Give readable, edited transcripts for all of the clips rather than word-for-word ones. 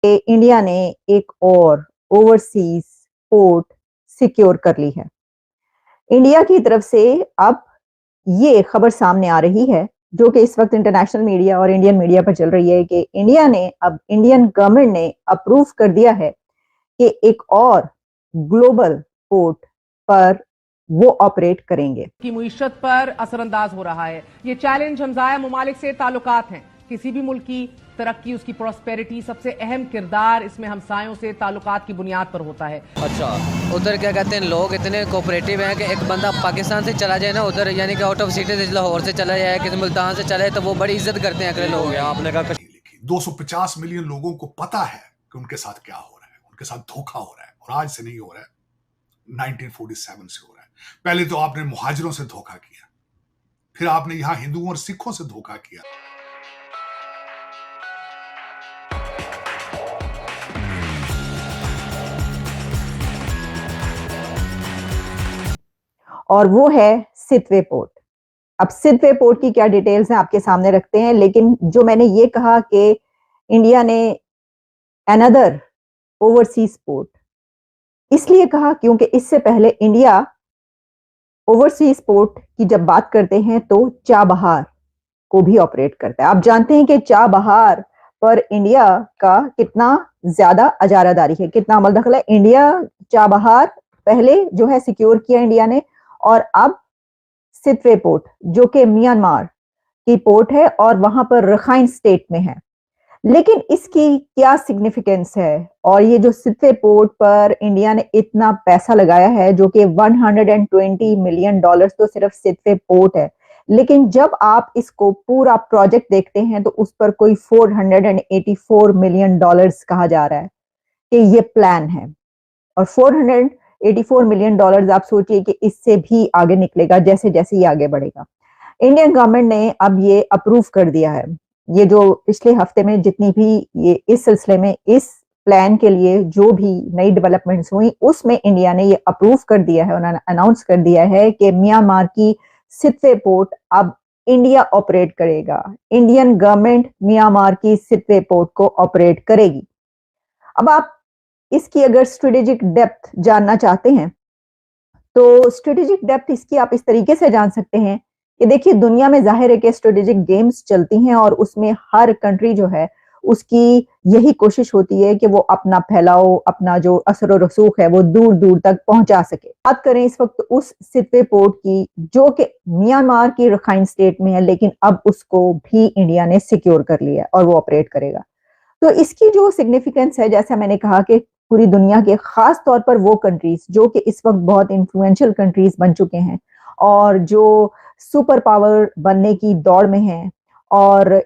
India ने एक और ओवरसीज पोर्ट सिक्योर कर ली है। इंडिया की तरफ से अब ये खबर सामने आ रही है, जो कि इस वक्त इंटरनेशनल मीडिया और इंडियन मीडिया पर चल रही है, कि इंडिया ने अब इंडियन गवर्नमेंट ने अप्रूव कर दिया है कि एक और ग्लोबल पोर्ट पर वो ऑपरेट करेंगे। की मुईशत पर असरअंदाज हो रहा है। ये चैलेंज हमसाया ममालिक से ताल्लुकात हैं। किसी भी मुल्क की तरक्की, उसकी प्रॉस्पेरिटी, सबसे अहम किरदार इसमें हमसायों से ताल्लुकात की बुनियाद पर होता है। अच्छा, उधर क्या कहते हैं, लोग इतने कोऑपरेटिव हैं कि एक बंदा पाकिस्तान से चला जाए ना उधर, यानी कि आउट ऑफ सिटी से, लाहौर से चला जाए, किसी मुल्तान से चले, तो वो बड़ी इज्जत करते हैं अगले लोग। आपने कहा 250 मिलियन लोगों को पता है कि उनके साथ क्या हो रहा है, उनके साथ धोखा हो रहा है, और आज से नहीं हो रहा है, 1947 से हो रहा है। पहले तो आपने मुहाजिरों से धोखा किया, फिर आपने यहां हिंदुओं और सिखों से धोखा किया। और वो है सितवे पोर्ट। अब सितवे पोर्ट की क्या डिटेल्स हैं आपके सामने रखते हैं, लेकिन जो मैंने ये कहा कि इंडिया ने अनदर ओवरसीज पोर्ट इसलिए कहा क्योंकि इससे पहले इंडिया ओवरसीज पोर्ट की जब बात करते हैं तो चाबहार को भी ऑपरेट करता है। आप जानते हैं कि चाबहार पर इंडिया का कितना ज्यादा अजारादारी है, कितना अमल दखल है। इंडिया चाबहार पहले जो है सिक्योर किया इंडिया ने, और अब सितवे पोर्ट जो कि म्यांमार की पोर्ट है और वहां पर रखाइन स्टेट में है। लेकिन इसकी क्या सिग्निफिकेंस है, और ये जो सितवे पोर्ट पर इंडिया ने इतना पैसा लगाया है, जो कि 120 मिलियन डॉलर्स तो सिर्फ सितवे पोर्ट है, लेकिन जब आप इसको पूरा प्रोजेक्ट देखते हैं तो उस पर कोई 484 मिलियन डॉलर्स कहा जा रहा है कि ये प्लान है। और 484 मिलियन डॉलर्स आप सोचिए कि इससे भी आगे निकलेगा जैसे जैसे ये आगे बढ़ेगा। इंडियन गवर्नमेंट ने अब ये अप्रूव कर दिया है। ये जो पिछले हफ्ते में जितनी भी ये इस सिलसिले में इस प्लान के लिए जो भी नई डेवलपमेंट्स हुई, उसमें इंडिया ने ये अप्रूव कर दिया है, उन्होंने अनाउंस कर दिया है कि म्यांमार की सितवे पोर्ट अब इंडिया ऑपरेट करेगा। इंडियन गवर्नमेंट म्यांमार की सितवे पोर्ट को ऑपरेट करेगी। अब आप इसकी अगर स्ट्रेटेजिक डेप्थ जानना चाहते हैं तो स्ट्रेटेजिक डेप्थ इसकी आप इस तरीके से जान सकते हैं कि देखिए, दुनिया में जाहिर है कि स्ट्रेटेजिक गेम्स चलती हैं और उसमें हर कंट्री जो है उसकी यही कोशिश होती है कि वो अपना फैलाव, अपना जो असर और रसूख है वो दूर दूर तक पहुंचा सके। बात करें इस वक्त उस सितवे पोर्ट की जो कि म्यांमार की रखाइन स्टेट में है, लेकिन अब उसको भी इंडिया ने सिक्योर कर लिया और वो ऑपरेट करेगा। तो इसकी जो सिग्निफिकेंस है, जैसा मैंने कहा कि पूरी दुनिया के खास तौर पर वो कंट्रीज जो कि इस वक्त बहुत इन्फ्लुएंशियल कंट्रीज बन चुके हैं और जो सुपर पावर बनने की दौड़ में हैं, और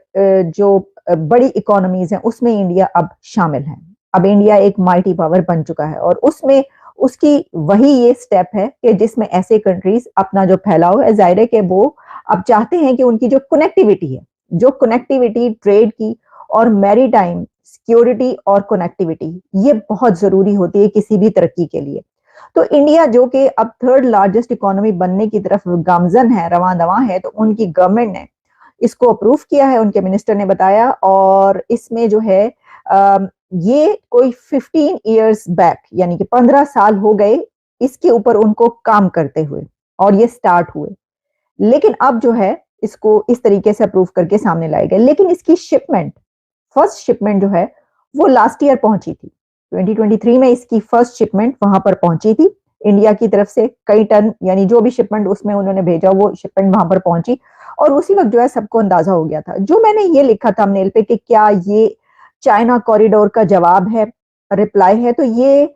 जो बड़ी इकोनॉमीज हैं उसमें इंडिया अब शामिल है। अब इंडिया एक माइटी पावर बन चुका है और उसमें उसकी वही ये स्टेप है कि जिसमें ऐसे कंट्रीज अपना जो फैलाव है, जाहिर है कि वो अब चाहते हैं कि उनकी जो कनेक्टिविटी है, जो कनेक्टिविटी ट्रेड की और मैरीटाइम सिक्योरिटी और कनेक्टिविटी, ये बहुत जरूरी होती है किसी भी तरक्की के लिए। तो इंडिया जो कि अब थर्ड लार्जेस्ट इकोनॉमी बनने की तरफ गामजन है, रवां दवां है, तो उनकी गवर्नमेंट ने इसको अप्रूव किया है, उनके मिनिस्टर ने बताया। और इसमें जो है ये कोई 15 इयर्स बैक, यानी कि 15 साल हो गए इसके ऊपर उनको काम करते हुए, और ये स्टार्ट हुए। लेकिन अब जो है इसको इस तरीके से अप्रूव करके सामने लाए गए। लेकिन इसकी शिपमेंट, फर्स्ट शिपमेंट जो है वो लास्ट ईयर पहुंची थी। 2023 में इसकी फर्स्ट शिपमेंट वहां पर पहुंची थी इंडिया की तरफ से। कई टन, यानी जो भी शिपमेंट उसमें उन्होंने भेजा वो शिपमेंट वहां पर पहुंची, और उसी वक्त जो है सबको अंदाजा हो गया था। जो मैंने ये लिखा था थंबनेल पे कि क्या ये चाइना कॉरिडोर का जवाब है, रिप्लाई है, तो ये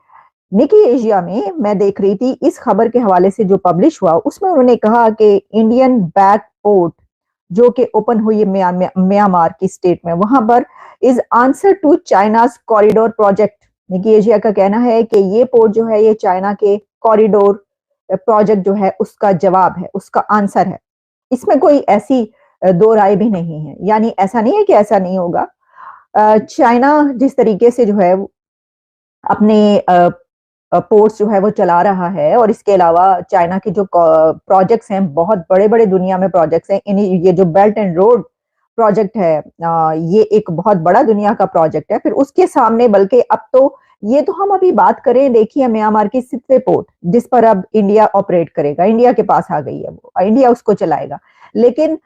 निकी एशिया में मैं देख रही थी, इस खबर के हवाले से जो पब्लिश हुआ उसमें उन्होंने कहा कि इंडियन बैक पोर्ट जो कि ओपन हुई है म्यांमार की स्टेट में, वहां पर is answer to China's corridor project. Nikkei Asia का कहना है कि ये पोर्ट जो है ये चाइना के कॉरिडोर प्रोजेक्ट जो है उसका जवाब है, उसका आंसर है। इसमें कोई ऐसी दो राय भी नहीं है, यानी ऐसा नहीं है कि ऐसा नहीं होगा। चाइना जिस तरीके से जो है अपने पोर्ट्स जो है वो चला रहा है, और इसके अलावा चाइना के जो प्रोजेक्ट्स हैं, बहुत बड़े बड़े दुनिया में प्रोजेक्ट्स हैं, ये जो बेल्ट एंड रोड प्रोजेक्ट है, ये एक बहुत बड़ा दुनिया का प्रोजेक्ट है। फिर उसके सामने बल्कि अब तो ये तो हम अभी बात करें, देखिए म्यांमार की सितवे पोर्ट जिस पर अब इंडिया ऑपरेट करेगा, इंडिया के पास आ गई है वो, इंडिया उसको चलाएगा। लेकिन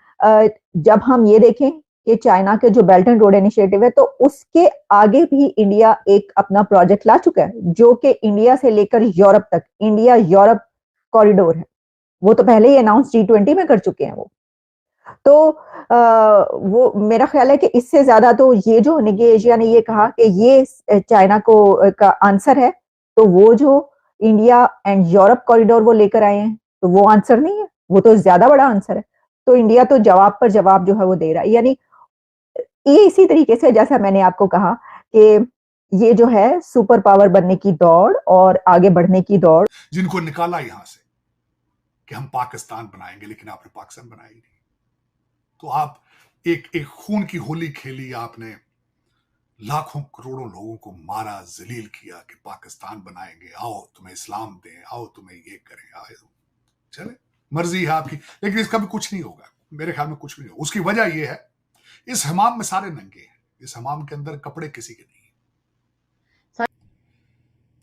जब हम ये देखें कि चाइना के जो बेल्ट एंड रोड इनिशिएटिव है, तो उसके आगे भी इंडिया एक अपना प्रोजेक्ट ला चुका है, जो कि इंडिया से लेकर यूरोप तक, इंडिया यूरोप कॉरिडोर है। वो तो पहले ही अनाउंस G20 में कर चुके हैं वो। तो वो मेरा ख्याल है कि इससे ज्यादा तो ये जो निकी एशिया ने ये कहा कि ये चाइना को का आंसर है, तो वो जो इंडिया एंड यूरोप कॉरिडोर वो लेकर आए हैं, तो वो आंसर नहीं है, वो तो ज्यादा बड़ा आंसर है। तो इंडिया तो जवाब पर जवाब जो है वो दे रहा है। यानी ये इसी तरीके से जैसा मैंने आपको कहा कि ये जो है सुपर पावर बनने की दौड़ और आगे बढ़ने की दौड़, जिनको निकाला यहां से कि हम पाकिस्तान बनाएंगे, लेकिन आपने पाकिस्तान बनाई नहीं। तो आप एक खून की होली खेली, आपने लाखों करोड़ों लोगों को मारा, जलील किया कि पाकिस्तान बनाएंगे, आओ तुम्हें इस्लाम दें, आओ तुम्हें ये करें, आओ चले, मर्जी है आपकी, लेकिन इसका भी कुछ नहीं होगा। मेरे ख्याल में कुछ नहीं होगा। उसकी वजह यह है, इस हमाम में सारे नंगे हैं, इस हमाम के अंदर कपड़े किसी के नहीं है।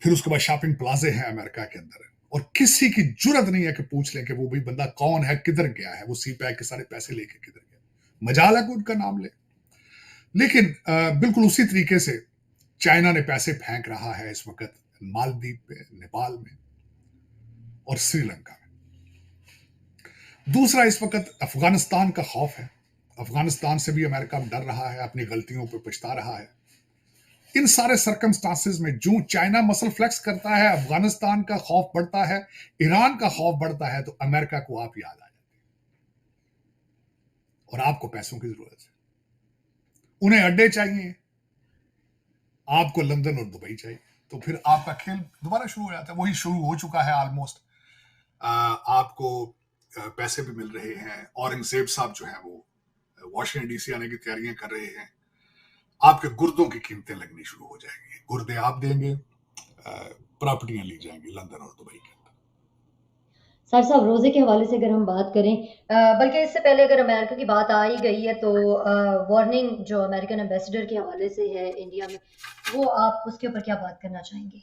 फिर उसके बाद शॉपिंग प्लाजे हैं अमेरिका के अंदर, और किसी की जुर्रत नहीं है कि पूछ लें कि वो भी बंदा कौन है, किधर गया है, वो CPI के सारे पैसे लेके किधर गया। मजाल है कि उनका नाम ले। लेकिन बिल्कुल उसी तरीके से चाइना ने पैसे फेंक रहा है इस वक्त मालदीव पे, नेपाल में और श्रीलंका में। दूसरा, इस वक्त अफगानिस्तान का खौफ है। अफगानिस्तान से भी अमेरिका डर रहा है, अपनी गलतियों पर पछता रहा है। इन सारे सर्कमस्टांसेस में जो चाइना मसल फ्लेक्स करता है, अफगानिस्तान का खौफ बढ़ता है, ईरान का खौफ बढ़ता है, तो अमेरिका को आप याद आ जाते हैं। और आपको पैसों की जरूरत है, उन्हें अड्डे चाहिए, आपको लंदन और दुबई चाहिए, तो फिर आपका खेल दोबारा शुरू हो जाता है। वही शुरू हो चुका है ऑलमोस्ट। आपको पैसे भी मिल रहे हैं। औरंगजेब साहब जो है वो वॉशिंगटन DC आने की तैयारियां कर रहे हैं। आपके गुर्दों की कीमतें लगनी शुरू हो जाएंगी, गुर्दे आप देंगे, प्रॉपर्टियां ली जाएंगी लंदन और दुबई के अंदर। सर साहब, रोजे के हवाले से अगर हम बात करें, बल्कि इससे पहले अगर अमेरिका की बात आ ही गई है, तो वार्निंग जो अमेरिकन एम्बेसडर के हवाले से है इंडिया में, वो आप उसके ऊपर क्या बात करना चाहेंगे?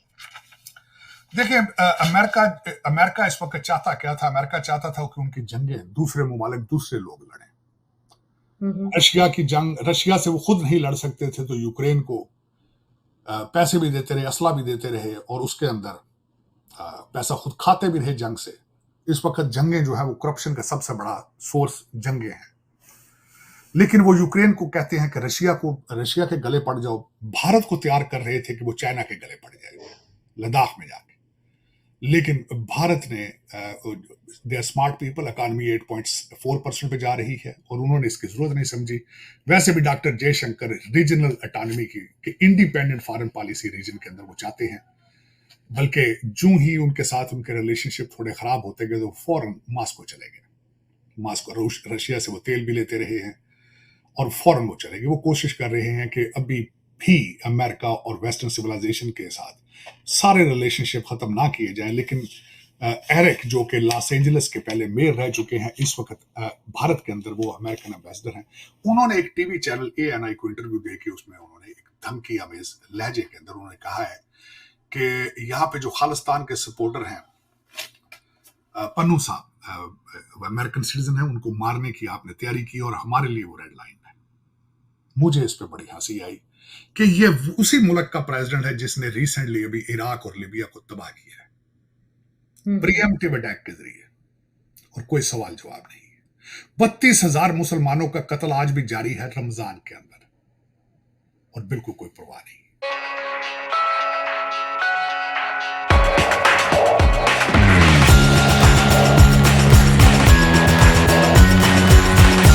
देखिए, अमेरिका इस वक्त चाहता क्या था? अमेरिका चाहता था कि उनकी जंगें दूसरे मुमालिक, दूसरे लोग लड़ें। रशिया की जंग, रशिया से वो खुद नहीं लड़ सकते थे, तो यूक्रेन को पैसे भी देते रहे, असला भी देते रहे, और उसके अंदर पैसा खुद खाते भी रहे जंग से। इस वक्त जंगें जो है वो करप्शन का सबसे बड़ा सोर्स जंगें हैं। लेकिन वो यूक्रेन को कहते हैं कि रशिया के गले पड़ जाओ। भारत को तैयार कर रहे थे कि वो चाइना के गले पड़ जाएगा लद्दाख में जाके। लेकिन भारत ने, they are smart people, economy 8.4% पे जा रही है, और उन्होंने इसकी जरूरत नहीं समझी। वैसे भी डॉक्टर जयशंकर रीजनल ऑटोनॉमी की इंडिपेंडेंट फॉरेन पॉलिसी रीजन के अंदर वो चाहते हैं। बल्कि जो ही उनके साथ उनके रिलेशनशिप थोड़े खराब होते गए, तो फौरन मॉस्को चले गए। मॉस्को, रशिया से वो तेल भी लेते रहे हैं, और फौरन वो चले गए। वो कोशिश कर रहे हैं कि अभी भी अमेरिका और वेस्टर्न सिविलाइजेशन के साथ सारे रिलेशनशिप खत्म ना किए जाएं। लेकिन एरिक, जो कि लॉस एंजलिस के पहले मेयर रह चुके हैं, इस वक्त भारत के अंदर वो अमेरिकन एम्बेसडर हैं। उन्होंने एक टीवी चैनल ANI को इंटरव्यू देके उसमें उन्होंने एक धमकी आमेज लहजे के अंदर उन्होंने कहा है कि यहाँ पे जो खालिस्तान के सपोर्टर हैं, पन्नू साहब अमेरिकन सिटीजन है, उनको मारने की आपने तैयारी की, और हमारे लिए वो रेड लाइन है। मुझे इस पे बड़ी हंसी आई कि ये उसी मुल्क का प्रेसिडेंट है जिसने रिसेंटली अभी इराक और लीबिया को तबाह किया है प्रीएम्प्टिव अटैक के जरिए, और कोई सवाल जवाब नहीं है। 32,000 मुसलमानों का कत्ल आज भी जारी है रमजान के अंदर, और बिल्कुल कोई परवाह नहीं।